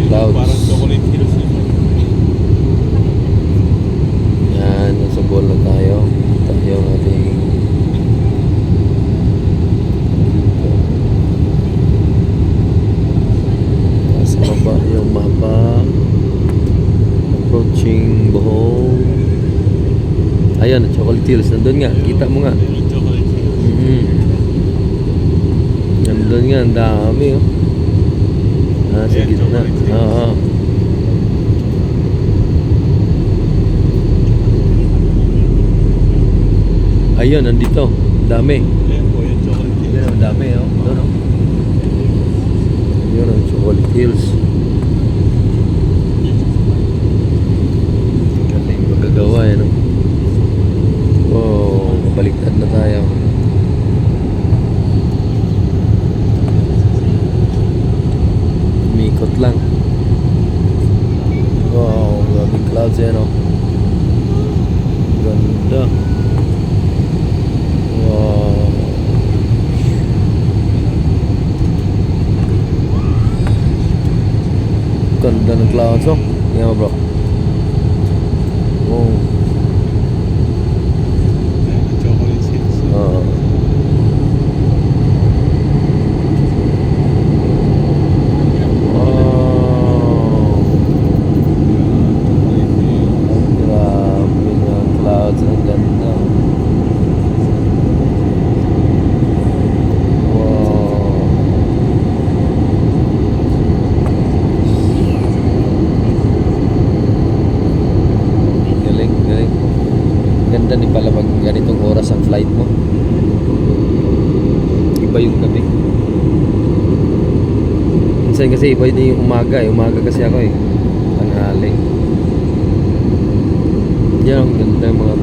clouds. Parang chocolate hills naman. Yan, nasa ball na tayo. Tayo ang ating nasa baba yung mapa. Approaching Bohol. Ayan, chocolate hills. Nandun nga, kita mo nga. Yung chocolate hills. Nandun nga, ang dami oh. Sa Ayan, gitna. chocolate hills. Oo. Ayun, nandito. Dami. Ayan po, yung chocolate hills. Ayun, ang dami oh. Doon oh. Ayun ang chocolate hills. Galing magagawa yan oh. Oh, baliktad na tayo. Umikot lang. Wow, grabing clouds yan oh. Ganda. Wow. Ganda ng clouds oh. Tingnan mo bro. Wow. Ayan, yung chocolate hills. Oo. Wow. Grabe ng clouds. Ang ganda. Wow. Galing, galing. Ganda din pala pag ganitong oras ang flight mo. Iba yung gabi. Minsan kasi iba din yung umaga eh. Umaga kasi ako eh. Tanghali. Yan ang ganda ng mga